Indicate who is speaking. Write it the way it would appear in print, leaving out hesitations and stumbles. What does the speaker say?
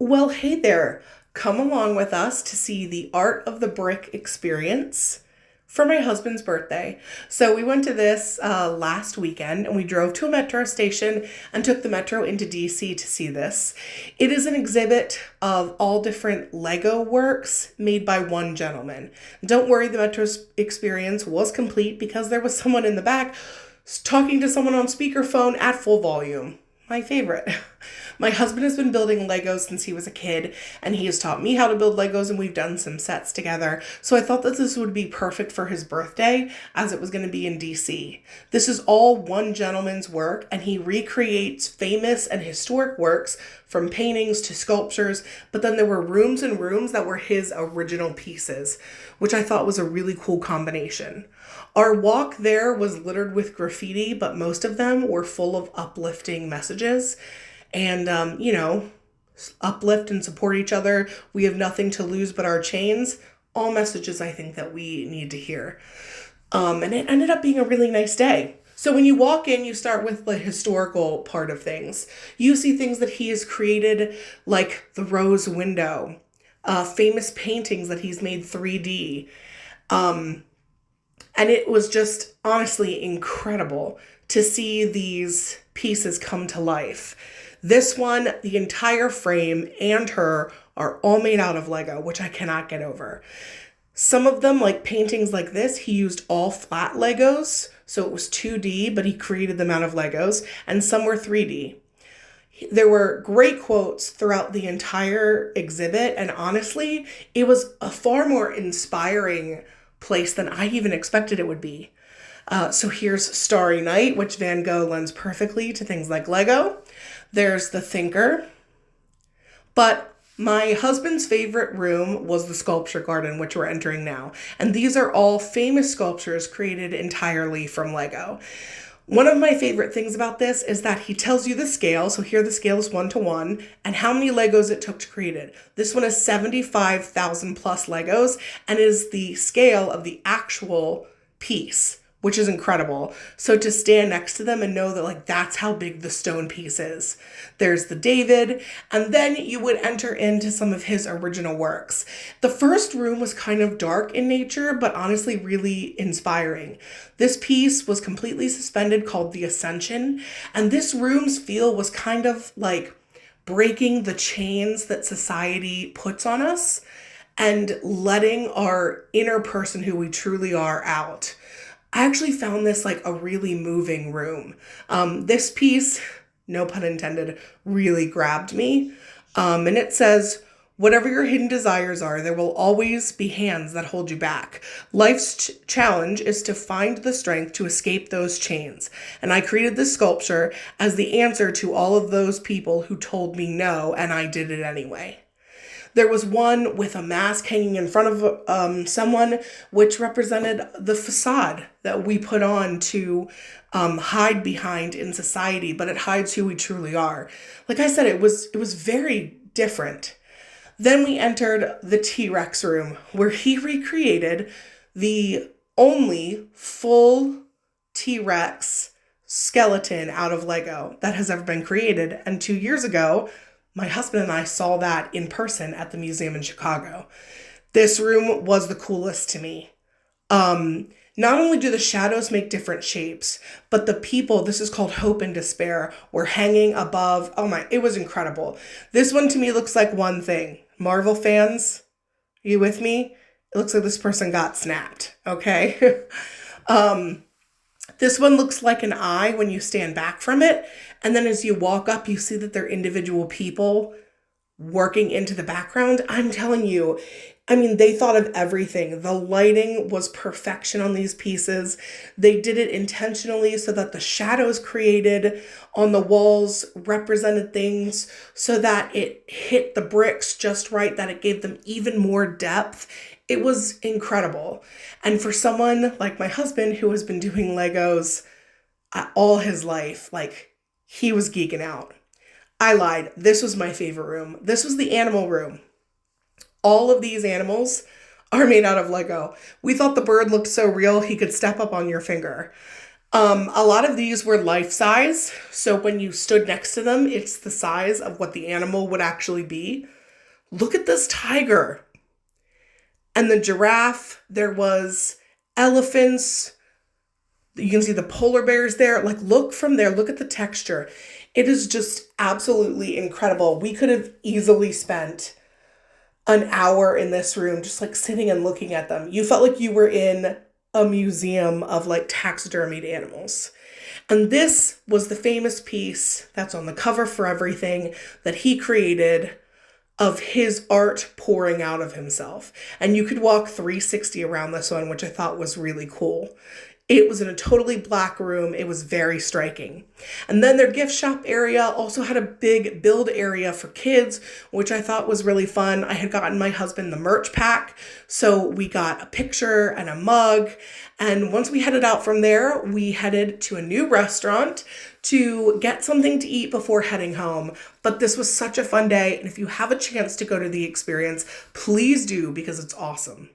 Speaker 1: Well, hey there. Come along with us to see the Art of the Brick experience for my husband's birthday. So we went to this last weekend and we drove to a metro station and took the metro into DC to see this. It is an exhibit of all different Lego works made by one gentleman. Don't worry, the metro experience was complete because there was someone in the back talking to someone on speakerphone at full volume. My favorite. My husband has been building Legos since he was a kid, and he has taught me how to build Legos, and we've done some sets together. So I thought that this would be perfect for his birthday, as it was going to be in DC. This is all one gentleman's work, and he recreates famous and historic works from paintings to sculptures, but then there were rooms and rooms that were his original pieces, which I thought was a really cool combination. Our walk there was littered with graffiti, but most of them were full of uplifting messages. And, uplift and support each other. We have nothing to lose but our chains. All messages I think that we need to hear. And it ended up being a really nice day. So when you walk in, you start with the historical part of things. You see things that he has created, like the rose window, famous paintings that he's made 3D. And it was just honestly incredible to see these pieces come to life. This one, the entire frame and her are all made out of Lego, which I cannot get over. Some of them, like paintings like this, he used all flat Legos, so it was 2D, but he created them out of Legos, and some were 3D. There were great quotes throughout the entire exhibit, and honestly, it was a far more inspiring place than I even expected it would be. So here's Starry Night, which Van Gogh lends perfectly to things like Lego. There's the Thinker. But my husband's favorite room was the sculpture garden, which we're entering now. And these are all famous sculptures created entirely from Lego. One of my favorite things about this is that he tells you the scale. So here the scale is 1:1 and how many Legos it took to create it. This one is 75,000 plus Legos and is the scale of the actual piece, which is incredible. So to stand next to them and know that that's how big the stone piece is. There's the David, and then you would enter into some of his original works. The first room was kind of dark in nature, but honestly really inspiring. This piece was completely suspended called The Ascension, and this room's feel was kind of like breaking the chains that society puts on us and letting our inner person who we truly are out. I actually found this like a really moving room. This piece, no pun intended, really grabbed me. And it says, whatever your hidden desires are, there will always be hands that hold you back. Life's challenge is to find the strength to escape those chains. And I created this sculpture as the answer to all of those people who told me no, and I did it anyway. There was one with a mask hanging in front of someone, which represented the facade that we put on to hide behind in society, but it hides who we truly are. Like I said, it was very different. Then we entered the T-Rex room, where he recreated the only full T-Rex skeleton out of Lego that has ever been created. And 2 years ago, my husband and I saw that in person at the museum in Chicago. This room was the coolest to me. Not only do the shadows make different shapes, but the people, this is called Hope and Despair, were hanging above. Oh my, it was incredible. This one to me looks like one thing. Marvel fans, are you with me? It looks like this person got snapped, okay? This one looks like an eye when you stand back from it. And then as you walk up, you see that they're individual people working into the background. I'm telling you, they thought of everything. The lighting was perfection on these pieces. They did it intentionally so that the shadows created on the walls represented things so that it hit the bricks just right, that it gave them even more depth. It was incredible. And for someone like my husband who has been doing Legos all his life, he was geeking out. I lied. This was my favorite room. This was the animal room. All of these animals are made out of Lego. We thought the bird looked so real he could step up on your finger. A lot of these were life size. So when you stood next to them, it's the size of what the animal would actually be. Look at this tiger. And the giraffe, there was elephants. You can see the polar bears there. Like, look from there, look at the texture. It is just absolutely incredible. We could have easily spent an hour in this room just like sitting and looking at them. You felt like you were in a museum of like taxidermied animals. And this was the famous piece that's on the cover for everything that he created of his art pouring out of himself. And you could walk 360 around this one, which I thought was really cool. It was in a totally black room. It was very striking. And then their gift shop area also had a big build area for kids, which I thought was really fun. I had gotten my husband the merch pack, so we got a picture and a mug. And once we headed out from there, we headed to a new restaurant to get something to eat before heading home. But this was such a fun day. And if you have a chance to go to the experience, please do, because it's awesome.